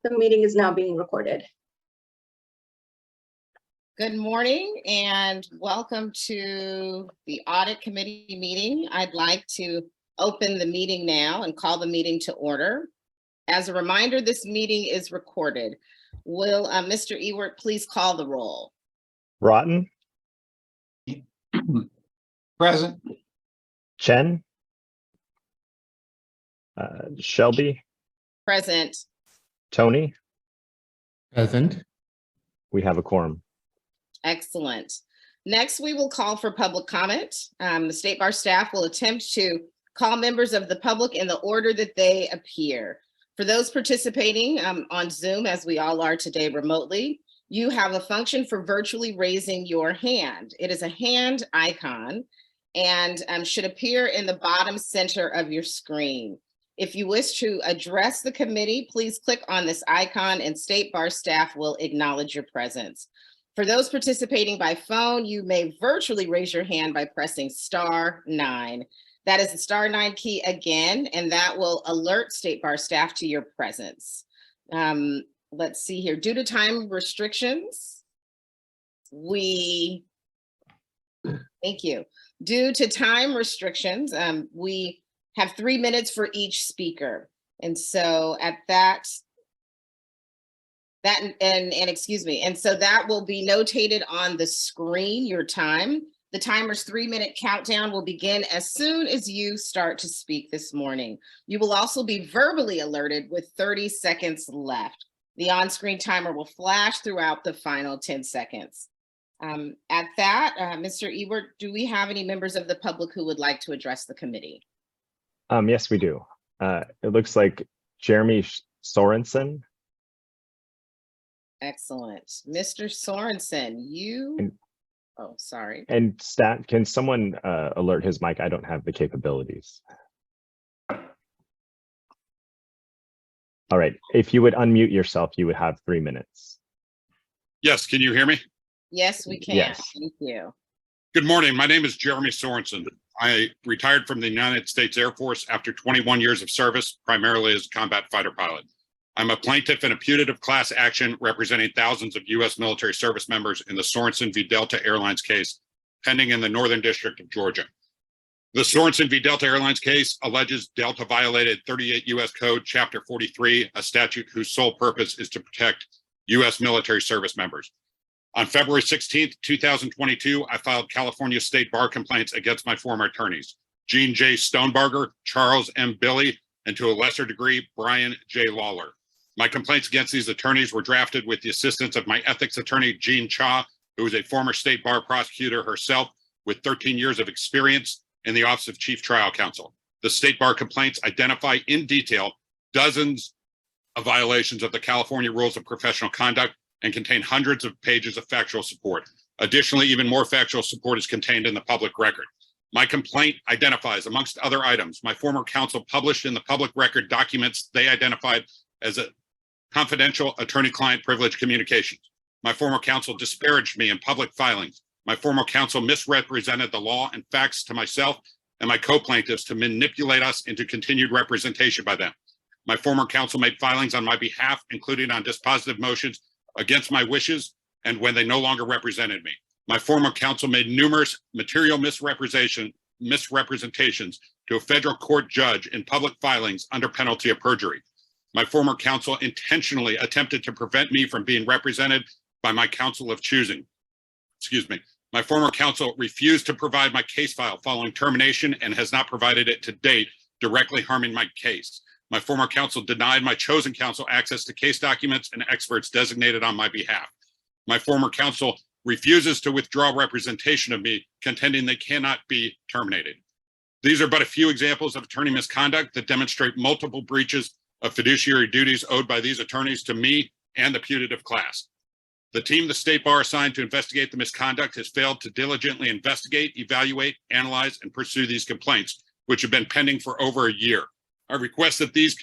The meeting is now being recorded. Good morning and welcome to the Audit Committee meeting. I'd like to open the meeting now and call the meeting to order. As a reminder, this meeting is recorded. Will Mr. Ewert please call the roll? Rotten, Present. Chen, Shelby, Present. Tony, Present. we have a quorum. Excellent. Next, we will call for public comment. The State Bar staff will attempt to call members of the public in the order that they appear. For those participating on Zoom, as we all are today remotely, you have a function for virtually raising your hand. It is a hand icon and should appear in the bottom center of your screen. If you wish to address the committee, please click on this icon and State Bar staff will acknowledge your presence. For those participating by phone, you may virtually raise your hand by pressing *9. That is the *9 key again, and that will alert State Bar staff to your presence. Let's see here. Due to time restrictions, thank you. Due to time restrictions, we have 3 minutes for each speaker. And so at so that will be notated on the screen, your time. The timer's 3-minute countdown will begin as soon as you start to speak this morning. You will also be verbally alerted with 30 seconds left. The on-screen timer will flash throughout the final 10 seconds. At that, Mr. Ewert, do we have any members of the public who would like to address the committee? Yes, we do. It looks like Jeremy Sorensen. Excellent. Mr. Sorensen, oh, sorry. And stat, can someone alert his mic? I don't have the capabilities. All right, if you would unmute yourself, you would have 3 minutes. Yes, can you hear me? Yes, we can. Yes. Thank you. Good morning. My name is Jeremy Sorensen. I retired from the United States Air Force after 21 years of service, primarily as a combat fighter pilot. I'm a plaintiff in a putative class action representing thousands of U.S. military service members in the Sorensen v. Delta Airlines case pending in the Northern District of Georgia. The Sorensen v. Delta Airlines case alleges Delta violated 38 U.S. Code Chapter 43, a statute whose sole purpose is to protect U.S. military service members. On February 16th, 2022, I filed California State Bar complaints against my former attorneys, Gene J. Stonebarger, Charles M. Billy, and to a lesser degree, Brian J. Lawler. My complaints against these attorneys were drafted with the assistance of my ethics attorney, Jean Cha, who is a former State Bar prosecutor herself with 13 years of experience in the Office of Chief Trial Counsel. The State Bar complaints identify in detail dozens of violations of the California Rules of Professional Conduct and contain hundreds of pages of factual support. Additionally, even more factual support is contained in the public record. My complaint identifies, amongst other items, my former counsel published in the public record documents they identified as a confidential attorney-client privilege communications. My former counsel disparaged me in public filings. My former counsel misrepresented the law and facts to myself and my co-plaintiffs to manipulate us into continued representation by them. My former counsel made filings on my behalf, including on dispositive motions against my wishes and when they no longer represented me. My former counsel made numerous material misrepresentations to a federal court judge in public filings under penalty of perjury. My former counsel intentionally attempted to prevent me from being represented by my counsel of choosing. My former counsel refused to provide my case file following termination and has not provided it to date, directly harming my case. My former counsel denied my chosen counsel access to case documents and experts designated on my behalf. My former counsel refuses to withdraw representation of me, contending they cannot be terminated. These are but a few examples of attorney misconduct that demonstrate multiple breaches of fiduciary duties owed by these attorneys to me and the putative class. The team the State Bar assigned to investigate the misconduct has failed to diligently investigate, evaluate, analyze, and pursue these complaints, which have been pending for over a year. I request that these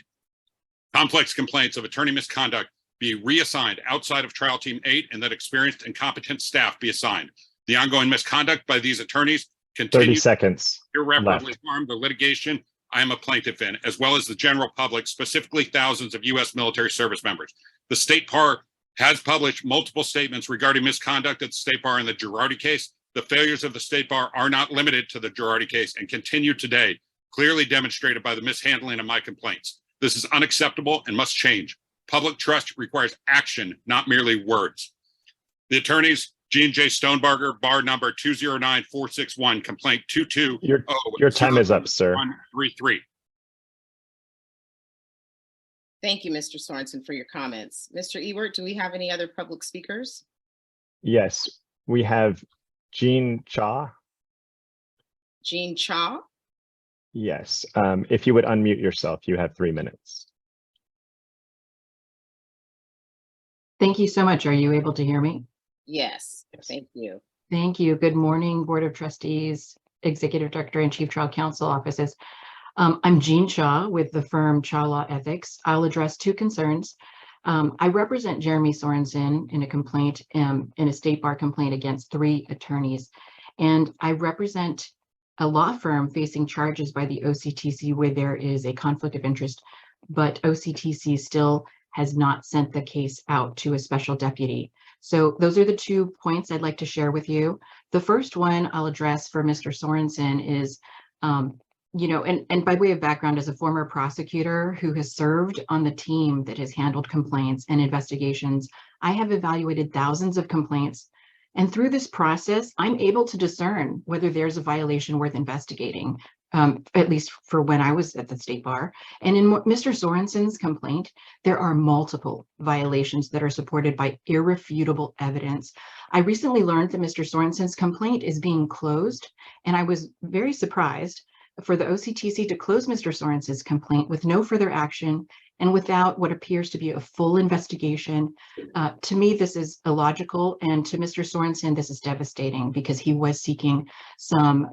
complex complaints of attorney misconduct be reassigned outside of Trial Team 8 and that experienced and competent staff be assigned. The ongoing misconduct by these attorneys 30 continues seconds to irreparably left. harm the litigation I am a plaintiff in, as well as the general public, specifically thousands of U.S. military service members. The State Bar has published multiple statements regarding misconduct at the State Bar in the Girardi case. The failures of the State Bar are not limited to the Girardi case and continue today, clearly demonstrated by the mishandling of my complaints. This is unacceptable and must change. Public trust requires action, not merely words. The attorneys, Gene J. Stonebarger, bar number 209461, complaint 220. Your time is up, sir. 133. Thank you, Mr. Sorensen, for your comments. Mr. Ewert, do we have any other public speakers? Yes, we have Jean Cha. Jean Cha? Yes, if you would unmute yourself, you have 3 minutes. Thank you so much. Are you able to hear me? Yes, Yes. thank you. Thank you. Good morning, Board of Trustees, Executive Director and Chief Trial Counsel offices. I'm Jean Shaw with the firm Shaw Law Ethics. I'll address two concerns. I represent Jeremy Sorensen in a complaint, in a State Bar complaint against 3 attorneys. And I represent a law firm facing charges by the OCTC where there is a conflict of interest, but OCTC still has not sent the case out to a special deputy. So those are the 2 points I'd like to share with you. The first one I'll address for Mr. Sorensen is, and by way of background, as a former prosecutor who has served on the team that has handled complaints and investigations, I have evaluated thousands of complaints. And through this process, I'm able to discern whether there's a violation worth investigating, at least for when I was at the State Bar. And in Mr. Sorensen's complaint, there are multiple violations that are supported by irrefutable evidence. I recently learned that Mr. Sorensen's complaint is being closed, and I was very surprised for the OCTC to close Mr. Sorensen's complaint with no further action and without what appears to be a full investigation. To me, this is illogical, and to Mr. Sorensen, this is devastating because he was seeking some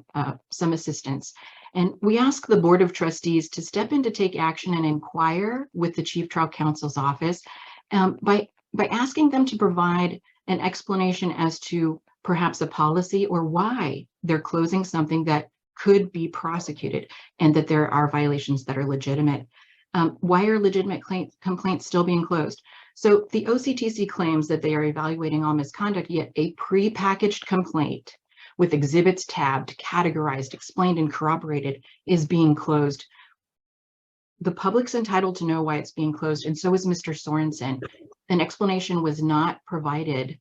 assistance. And we ask the Board of Trustees to step in to take action and inquire with the Chief Trial Counsel's office by asking them to provide an explanation as to perhaps a policy or why they're closing something that could be prosecuted and that there are violations that are legitimate. Why are legitimate complaints still being closed? So the OCTC claims that they are evaluating all misconduct, yet a pre-packaged complaint with exhibits tabbed, categorized, explained, and corroborated is being closed. The public's entitled to know why it's being closed, and so is Mr. Sorensen. An explanation was not provided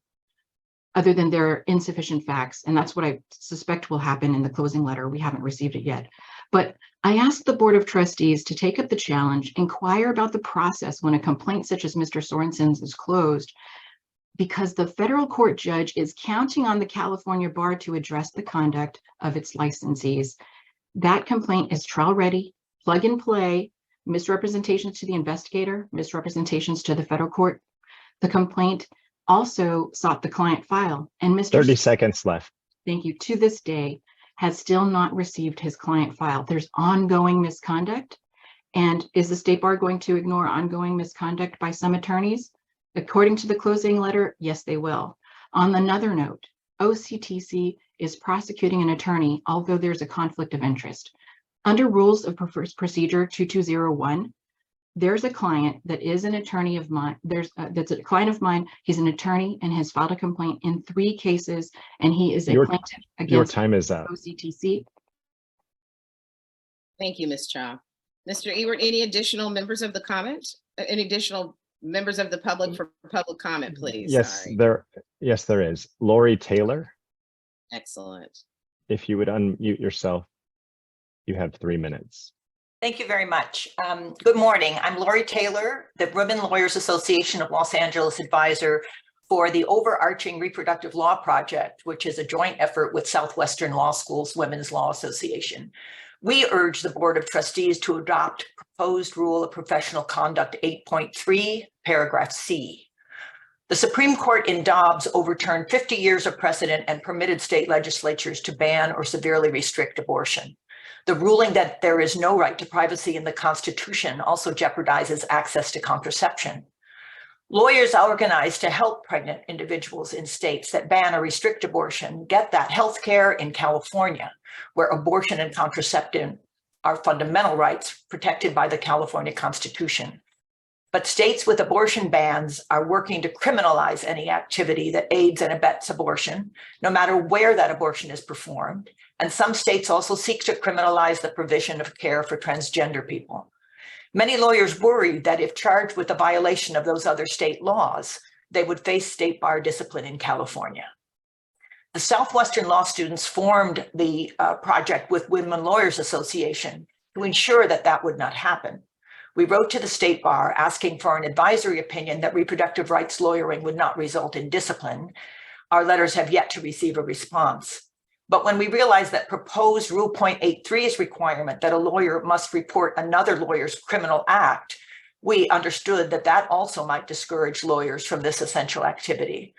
other than there are insufficient facts, and that's what I suspect will happen in the closing letter. We haven't received it yet. But I asked the Board of Trustees to take up the challenge, inquire about the process when a complaint such as Mr. Sorensen's is closed, because the federal court judge is counting on the California Bar to address the conduct of its licensees. That complaint is trial ready, plug and play, misrepresentations to the investigator, misrepresentations to the federal court. The complaint also sought the client file, and Mr. 30 seconds left. Thank you. To this day, has still not received his client file. There's ongoing misconduct. And is the State Bar going to ignore ongoing misconduct by some attorneys? According to the closing letter, yes, they will. On another note, OCTC is prosecuting an attorney, although there's a conflict of interest. Under Rules of Procedure 2201, there's a client that is an attorney of mine. That's a client of mine. He's an attorney and has filed a complaint in 3 cases, and he is a plaintiff against your time is up. OCTC. Thank you, Ms. Cha. Mr. Ewert, any additional members of the comment? Any additional members of the public for public comment, please? Yes, Sorry. there is. Lori Taylor, Excellent. if you would unmute yourself, you have 3 minutes. Thank you very much. Good morning. I'm Lori Taylor, the Women Lawyers Association of Los Angeles advisor for the overarching Reproductive Law Project, which is a joint effort with Southwestern Law School's Women's Law Association. We urge the Board of Trustees to adopt proposed rule of professional conduct 8.3, paragraph C. The Supreme Court in Dobbs overturned 50 years of precedent and permitted state legislatures to ban or severely restrict abortion. The ruling that there is no right to privacy in the Constitution also jeopardizes access to contraception. Lawyers organized to help pregnant individuals in states that ban or restrict abortion get that health care in California, where abortion and contraception are fundamental rights protected by the California Constitution. But states with abortion bans are working to criminalize any activity that aids and abets abortion, no matter where that abortion is performed. And some states also seek to criminalize the provision of care for transgender people. Many lawyers worry that if charged with a violation of those other state laws, they would face state bar discipline in California. The Southwestern law students formed the project with Women Lawyers Association to ensure that that would not happen. We wrote to the state bar asking for an advisory opinion that reproductive rights lawyering would not result in discipline. Our letters have yet to receive a response. But when we realized that proposed Rule 0.83's requirement that a lawyer must report another lawyer's criminal act, we understood that that also might discourage lawyers from this essential activity.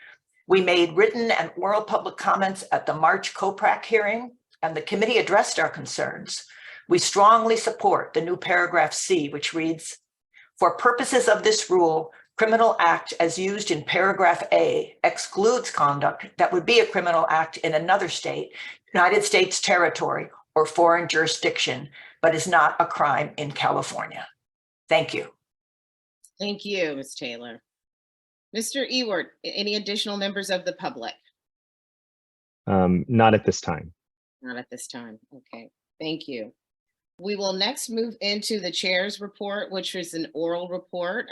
We made written and oral public comments at the March COPRAC hearing, and the committee addressed our concerns. We strongly support the new paragraph C, which reads, "For purposes of this rule, criminal act as used in paragraph A excludes conduct that would be a criminal act in another state, United States territory, or foreign jurisdiction, but is not a crime in California." Thank you. Thank you, Ms. Taylor. Mr. Ewert, any additional members of the public? Not at this time. Not at this time. Okay, thank you. We will next move into the chair's report, which is an oral report.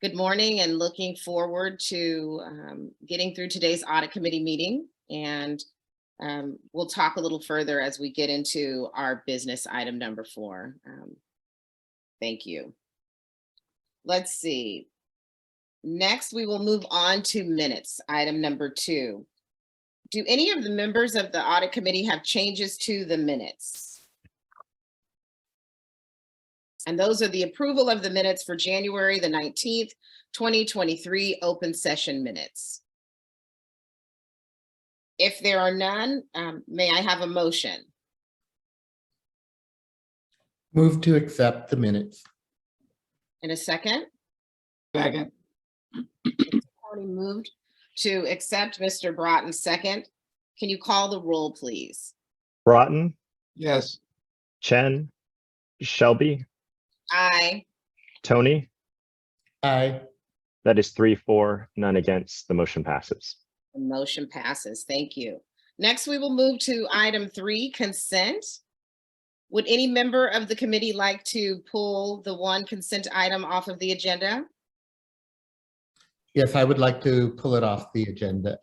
Good morning and looking forward to getting through today's audit committee meeting. And we'll talk a little further as we get into our business item number 4. Thank you. Let's see. Next, we will move on to minutes, item number 2. Do any of the members of the audit committee have changes to the minutes? And those are the approval of the minutes for January the 19th, 2023 open session minutes. If there are none, may I have a motion? Move to accept the minutes. In a second? Second. Already moved to accept, Mr. Broughton second. Can you call the roll, please? Broughton, Yes. Chen, Shelby, Aye. Tony. Aye. That is 3-4, none against. The motion passes. The motion passes. Thank you. Next, we will move to item 3, consent. Would any member of the committee like to pull the one consent item off of the agenda? Yes, I would like to pull it off the agenda,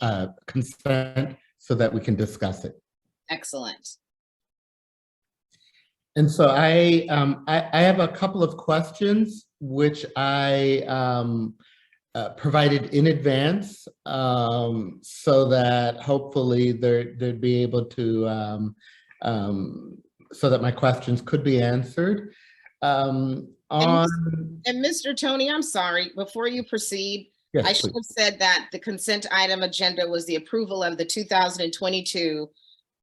consent, so that we can discuss it. Excellent. And so I have a couple of questions which I provided in advance, so that hopefully they'd be able to, so that my questions could be answered. And Mr. Tony, I'm sorry, before you proceed, yes, I should have said that the consent item agenda was the approval of the 2022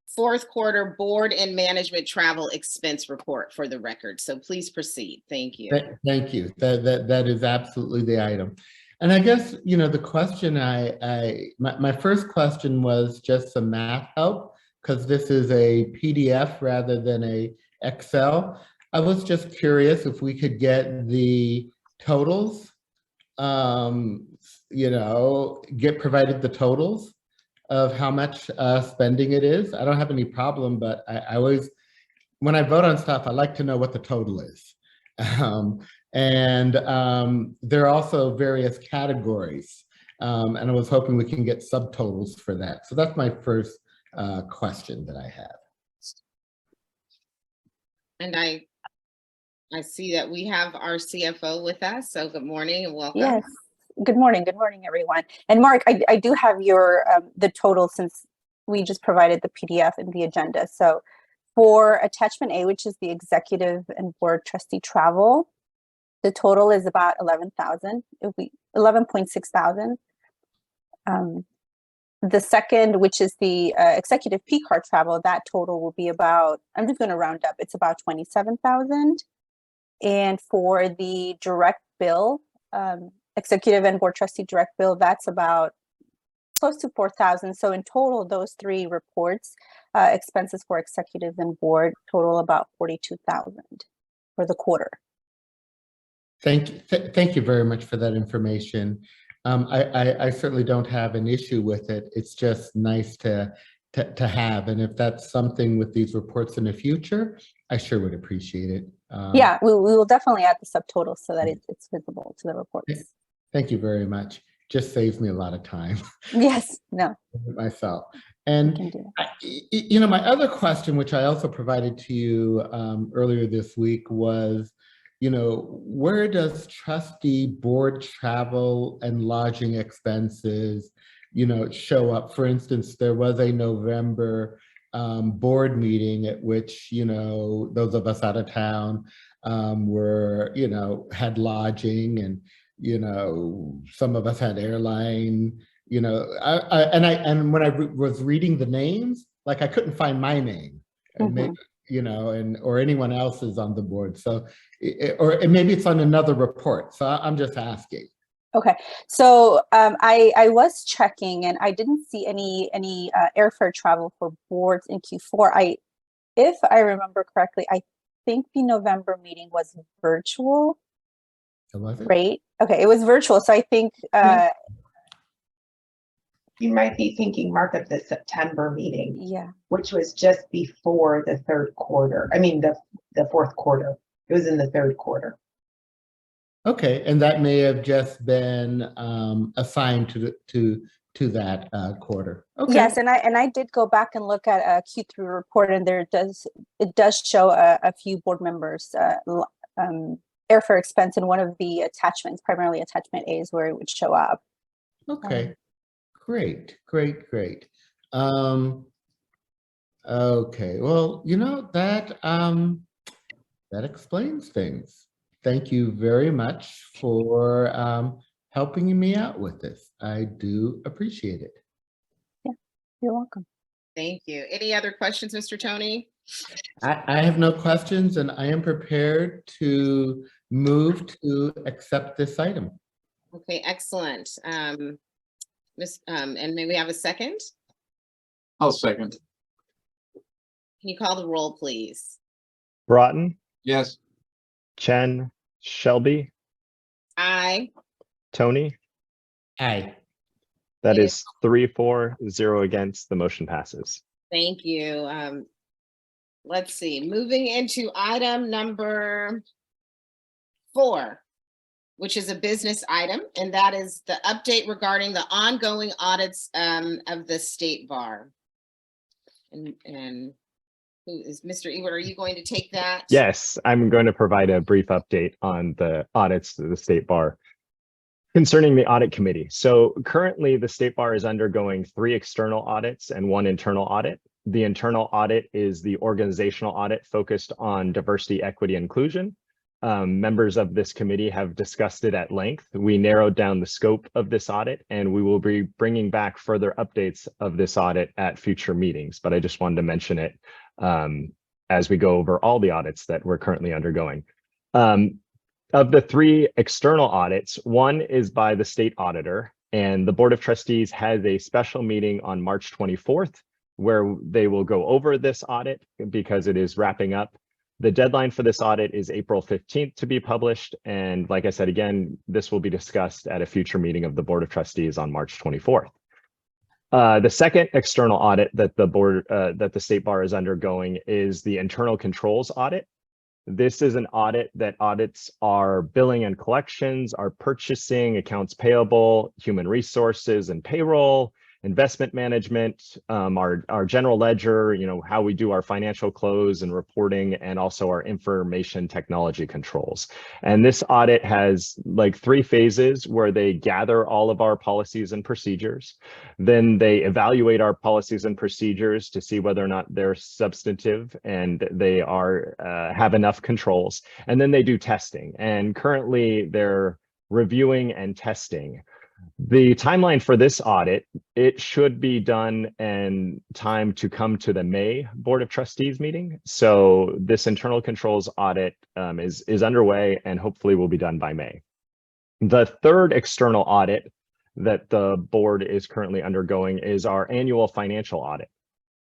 fourth quarter board and management travel expense report for the record. So please proceed. Thank you. Thank you. That is absolutely the item. And I guess, you know, the question my first question was just some math help, because this is a PDF rather than a Excel. I was just curious if we could get the totals, you know, provided the totals of how much spending it is. I don't have any problem, but I always, when I vote on stuff, I like to know what the total is. There are also various categories, and I was hoping we can get subtotals for that. So that's my first question that I have. And I see that we have our CFO with us. So good morning and welcome. Yes. Good morning, everyone. And Mark, I do have your the total, since we just provided the PDF in the agenda. So for attachment A, which is the executive and board trustee travel, the total is about 11,000. It would be 11.6 thousand. The second, which is the executive P card travel, that total will be about, I'm just going to round up, it's about 27,000. And for the direct bill, executive and board trustee direct bill, that's about close to 4,000. So in total, those three reports, expenses for executive and board total about 42,000 for the quarter. Thank you. Thank you very much for that information. I certainly don't have an issue with it. It's just nice to have. And if that's something with these reports in the future, I sure would appreciate it. Yeah, we will definitely add the subtotals so that it's visible to the reports. Thank you very much. Just saves me a lot of time. Yes, no. Myself. We And can do you know, my other question, which I also provided to you earlier this week, was, you know, where does trustee board travel and lodging expenses, you know, show up? For instance, there was a November board meeting at which, you know, those of us out of town were, you know, had lodging, and, you know, some of us had airline, you know, and when I was reading the names, like I couldn't find my name, and maybe, you know, or anyone else's on the board. So, or maybe it's on another report. So I'm just asking. Okay, so I was checking and I didn't see any airfare travel for boards in Q4. If I remember correctly, I think the November meeting was virtual. Was it? Right? Okay, it was virtual. So I think you might be thinking, Mark, of the September meeting, yeah, which was just before the third quarter. I mean, the fourth quarter. It was in the third quarter. Okay, and that may have just been assigned to that quarter. Okay. yes, and I did go back and look at a Q3 report, and it does show a few board members airfare expense in one of the attachments, primarily attachment A is where it would show up. Okay, great. Okay, well, you know, that explains things. Thank you very much for helping me out with this. I do appreciate it. Yeah, you're welcome. Thank you. Any other questions, Mr. Tony? I have no questions, and I am prepared to move to accept this item. Okay, excellent. And may we have a second? I'll second. Can you call the roll, please? Broughton, Yes. Chen, Shelby, Aye. Tony. Aye. That Yes. is 3-4, 0 against. The motion passes. Thank you. Let's see, moving into item number 4, which is a business item, and that is the update regarding the ongoing audits of the State Bar. And who is Mr. Ewert? Are you going to take that? Yes, I'm going to provide a brief update on the audits to the State Bar concerning the Audit Committee. So currently the State Bar is undergoing 3 external audits and 1 internal audit. The internal audit is the organizational audit focused on diversity, equity, inclusion. Members of this committee have discussed it at length. We narrowed down the scope of this audit, and we will be bringing back further updates of this audit at future meetings. But I just wanted to mention it as we go over all the audits that we're currently undergoing. Of the 3 external audits, 1 is by the state auditor, and the Board of Trustees has a special meeting on March 24th where they will go over this audit because it is wrapping up. The deadline for this audit is April 15th to be published. And like I said, again, this will be discussed at a future meeting of the Board of Trustees on March 24th. The second external audit that the State Bar is undergoing is the internal controls audit. This is an audit that audits our billing and collections, our purchasing, accounts payable, human resources and payroll, investment management, our general ledger, you know, how we do our financial close and reporting, and also our information technology controls. And this audit has like 3 phases where they gather all of our policies and procedures. Then they evaluate our policies and procedures to see whether or not they're substantive and they are have enough controls. And then they do testing. And currently they're reviewing and testing. The timeline for this audit, it should be done in time to come to the May Board of Trustees meeting. So this internal controls audit is underway and hopefully will be done by May. The third external audit that the board is currently undergoing is our annual financial audit.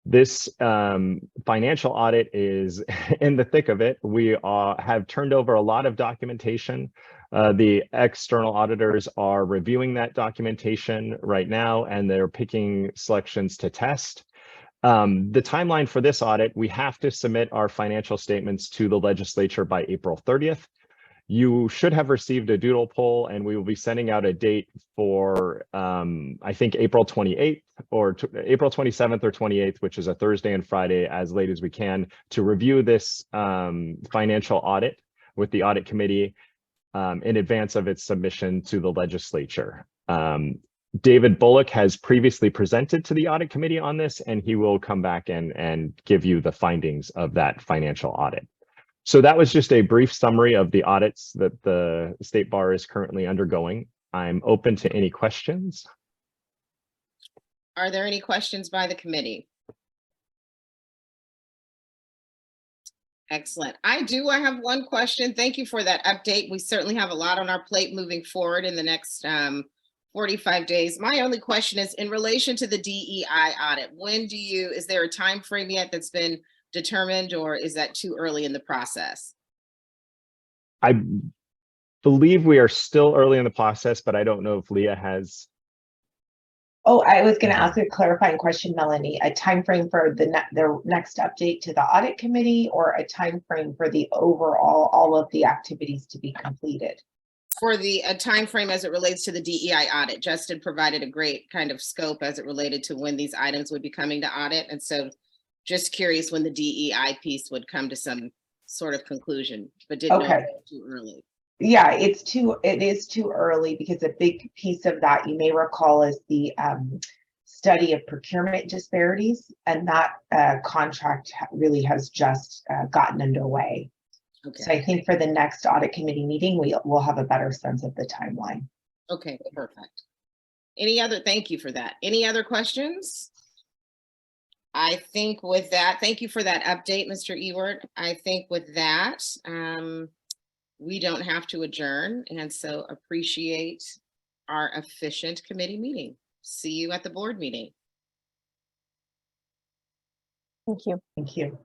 This financial audit is in the thick of it. We have turned over a lot of documentation. The external auditors are reviewing that documentation right now, and they're picking selections to test. The timeline for this audit, we have to submit our financial statements to the legislature by April 30th. You should have received a doodle poll, and we will be sending out a date for, I think, April 28th or April 27th or 28th, which is a Thursday and Friday, as late as we can, to review this financial audit with the audit committee in advance of its submission to the legislature. David Bullock has previously presented to the audit committee on this, and he will come back and give you the findings of that financial audit. So that was just a brief summary of the audits that the State Bar is currently undergoing. I'm open to any questions. Are there any questions by the committee? Excellent. I have one question. Thank you for that update. We certainly have a lot on our plate moving forward in the next 45 days. My only question is in relation to the DEI audit. Is there a time frame yet that's been determined, or is that too early in the process? I believe we are still early in the process, but I don't know if Leah has. Oh, I was going to ask a clarifying question, Melanie. A time frame for the next update to the audit committee, or a time frame for the overall, all of the activities to be completed? For a time frame as it relates to the DEI audit. Justin provided a great kind of scope as it related to when these items would be coming to audit. And so just curious when the DEI piece would come to some sort of conclusion, but didn't know if it was too early. Yeah, it is too early, because a big piece of that, you may recall, is the study of procurement disparities, and that contract really has just gotten underway. Okay. So I think for the next audit committee meeting, we'll have a better sense of the timeline. Okay, perfect. Thank you for that. Any other questions? I think with that, thank you for that update, Mr. Ewert. I think with that, we don't have to adjourn, and so appreciate our efficient committee meeting. See you at the board meeting. Thank you. Thank you.